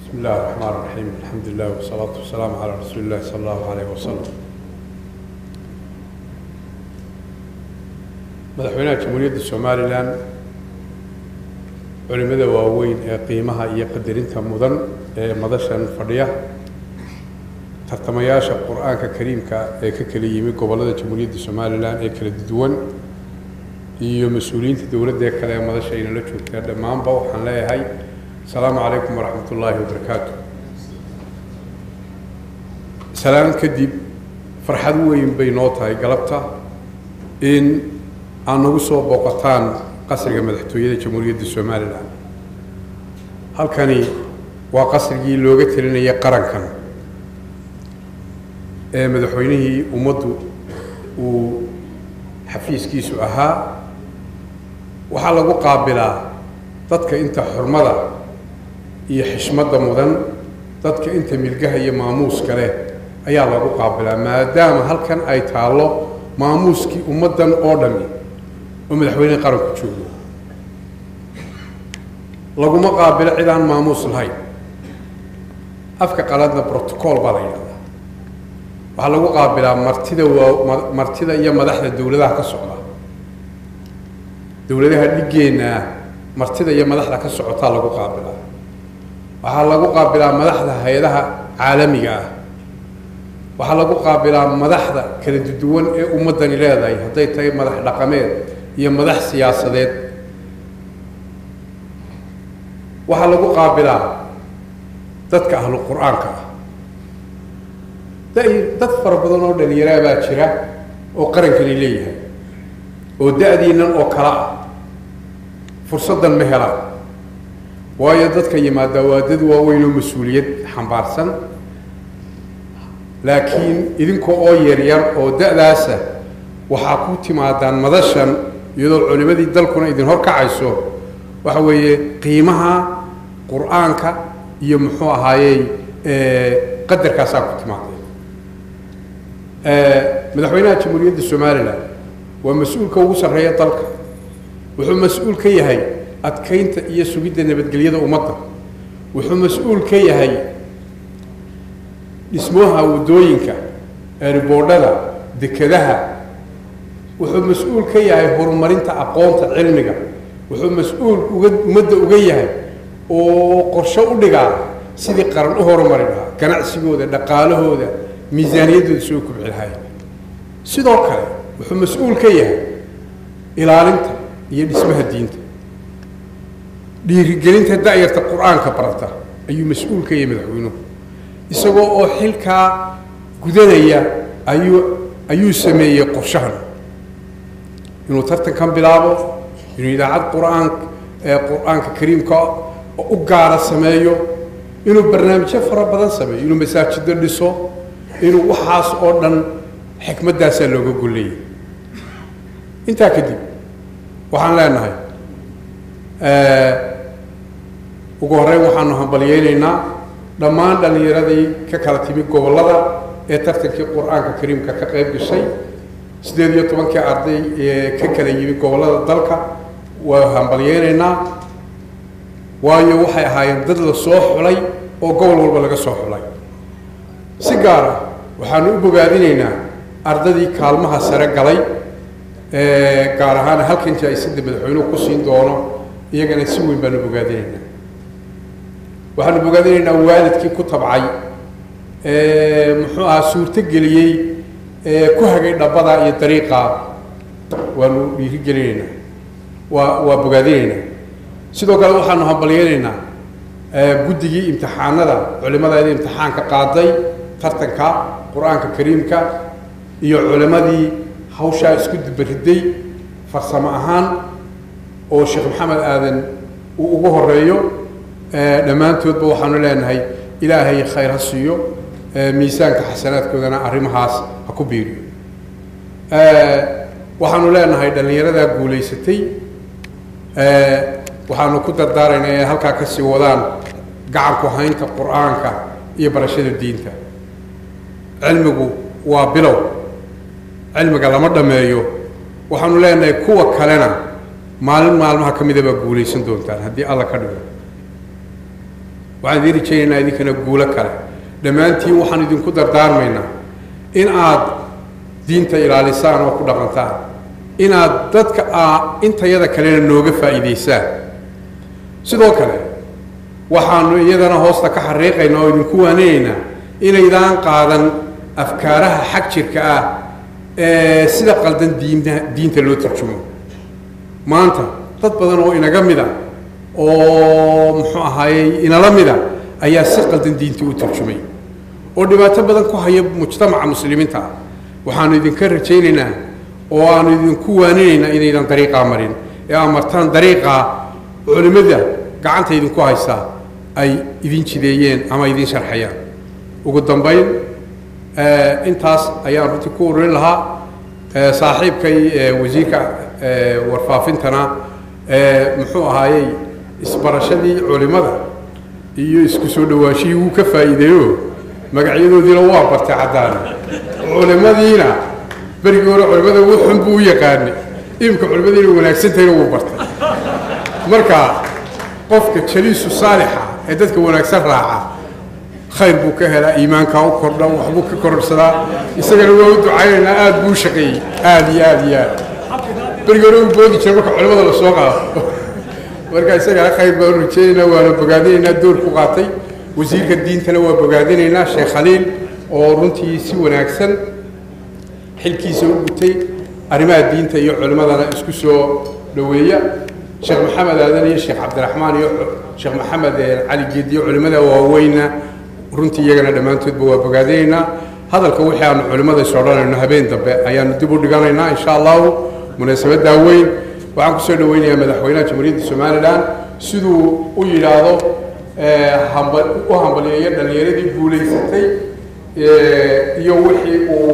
بسم الله الرحمن الرحيم الحمد لله والصلاة والسلام على رسول الله صلى الله عليه وسلم مدحوينها جمهورية الصوماليلاند علماء واوين قيمها iyo qadarinta mudan ee madashan fadhiya tartamayaasha quraanka kariimka ee ka kala yimid gobolada Jamhuuriyadda Soomaaliland ee kala duwan iyo mas'uuliyiinta dawladda kale ee madasha ay la joogtaan dhamaanba waxaan leeyahay السلام عليكم ورحمة الله وبركاته. سلام كدب فرحة وين بيناتها قلبتها إن أنا وصل بوقتان قصر مدحتوية جمهورية الصوماليلاند. هل كاني وقصر جي لوجت لنا يقرن كان مدحوينه ومدو وحفيز كيسو أها وحلقوا قابلة تدك أنت حرمة iyo xishmada mudan dadka inta milgaha iyo maamuus kale ayaa lagu qaabilaa maadaama halkan ay taalo maamuuskii ummadan oo dhami oo madaxweynaha qaranku joogo laguma qaabilo cid aan maamuus lahayn afka qaladna protocol baa la yiraahdaa waxa lagu qaabilaa martida iyo madaxda dawladaha ka socda dawladaha dhigeena martida iyo madaxda ka socota lagu qaabilaa waxaa lagu qaabilaa madaxda hay'adaha caalamiga ah waxaa lagu qaabilaa madaxda kala duwan ee ummadani leedahay haday tahay madax dhaqameed iyo madax siyaasadeed waxaa lagu qaabilaa dadka ahlu quraanka dad fara badan oo dhalinyaro baa jira oo qarankani leeyahay oo da'diinan oo kala ah fursadan ma helaan waayo dadka yimaada waa dad waaweyn oo mas'uuliyad xambaarsan laakiin idinka oo yar oo da'daasa waxa ku timaadaan madashan iyadoo culimadii dalkuna idin hor kacayso waxa weeye qiimaha quraanka iyo muxuu ahaayay qadarkaas ku timaadeen madaxweynaha Jamhuuriyadda Soomaaliland waa mas'uulka ugu sarreeya dalka wuxuu mas'uul ka yahay adkaynta iyo sugidda nabadgelyada ummadda wuxuu mas'uul ka yahay dhismaha wadooyinka airboardada dekadaha wuxuu mas'uul ka yahay horumarinta aqoonta cilmiga wuxuu mas'uul ummadda uga yahay oo qorshe u dhigaa sidii qaran u horumarin lahaa ganacsigooda dhaqaalahooda miisaaniyadooda soo kobcin lahaa sidoo kale wuxuu mas'uul ka yahay ilaalinta iyo dhismaha diinta dhiirigelinta daayirta quraanka barata ayuu mas'uul ka yahay madaxweynuhu isagoo oo xilka gudanaya ayuu sameeyay qorshahan inuu tartankan bilaabo inuu idaacad quraanka kariimka u gaara sameeyo inuu barnaamijyo fara badan sameeyo inuu masaajid dhiso inuu waxaas oo dhan xikmadaas looga goleeyay inta kadib waxaan leenahay ugu horeyn waxaanu hambalyeeynaa dhammaan dhalinyaradii ka kala timid gobolada ee tartankii quraanka kariimka ka qayb gashay 18 arday ee ka kala yimid gobolada dalka waa hambalyeeynaa waayo waxay ahaayeen dad la soo xulay oo gobol walba laga soo xulay si gaar ah waxaanu u bogaadinaynaa ardadii kaalmaha sare galay gaar ahaan halkan jaaysada madaxweynuhu ku siin doono iyagana si weyn baan u bogaadinaynaa waxaanu bogaadinaynaa waalidkii ku tabcay muxuu ahaa suurto geliyey ku hagay dhabada iyo dariiqa waanu dhiirigelinaynaa waa bogaadinaynaa sidoo kale waxaanu hambalyeeynaa guddigii imtixaanada culimada imtixaanka qaaday tartanka quraanka kariimka iyo culimadii hawsha isku dibariday farsamo ahaan oo Sheekh Maxamed Aadan uu ugu horeeyo dhamaantoodba waxaanu leenahay ilaahay khayr ha siiyo miisaanka xasanaadkoodana arrimahaas ha ku biiriyo waxaanu leenahay dhalinyarada guuleysatay waxaanu ku dardaaraynaa halka ka sii wadaan gacan ku haynta quraanka iyo barashada diinta cilmigu waa bilow cilmiga lama dhameeyo waxaanu leenahay kuwa kalena maalmaha kamida ba guuleysan doontaan hadii alla ka dhigo waxaan idin rajaynaynaa idinkana guulo kale dhammaantiin waxaan idinku dardaarmaynaa in aad diinta ilaalisaan oo ku dhaqantaan inaad dadka intayada kalena nooga faa'iidaysaan sidoo kale waxaanu iyadana hoosta ka xariiqaynaa oo idinku waaninaynaa inaydaan qaadan afkaaraha xag jirka ah ee sida qaldan diinta loo turjumo maanta dad badan oo inaga mida oo muxuu ahaayey inala mida ayaa si qaldan diinta u turjumay oo dhibaato badan ku haya mujtamaca muslimiinta waxaanu idinka rajaynaynaa oo aanu idinku waaninaynaa inaydan dariiqaa marin ee aad martaan dariiqaa culimmada gacanta idinku haysaa ay idin jideeyeen ama idin sharxayaan ugu dambayn intaas ayaan runtii ku ururin lahaa saaxiibkay wasiirka warfaafintana muxuu ahaayey isbarashadii culimmada iyo isku soo dhawaashihii wuu ka faa'iideeyo magacyadoodiina waa bartay caddaan culimmadiina berigii hore culimmada wuxun buu u yaqaanay imika culimmadiina wanaagsantayna wuu bartay marka qofka jaliisu saalixa ee dadka wanaagsan raaca khayr buu ka helaa iimaankaa u kordha waxbuu ka kororsadaa isagana waa u ducaynaynaa aad buu u shaqeeyey aad iyo aad iyo aad berigii hore u boodi jira marka culimmada la soo qaado marka isagana khayr baan u rajaynaynaa waana bogaadinaynaa door ku qaatay wasiirka diintana waa bogaadinaynaa sheekh khaliil oo runtii si wanaagsan xilkiisa u gutay arrimaha diinta iyo culimmadana isku soo dhaweeya sheekh maxamed aadan iyo sheekh cabdiraxmaan iyo sheekh maxamed cali geed iyo culimmada waaweyna runtii iyagana dhammaantoodba waa bogaadinaynaa hadalka wixii aanu culimmada is odhanayno habeen dambe ayaanu dib u dhiganaynaa insha allahu munaasabaddaa weyn waxaan kusoo dhaweynayaa madaxweynaha jamhuuriyadda somalilan siduu u yidhaahdo u hambaliyeeyo dhallinyaradii guulaysatay iyo wixii uu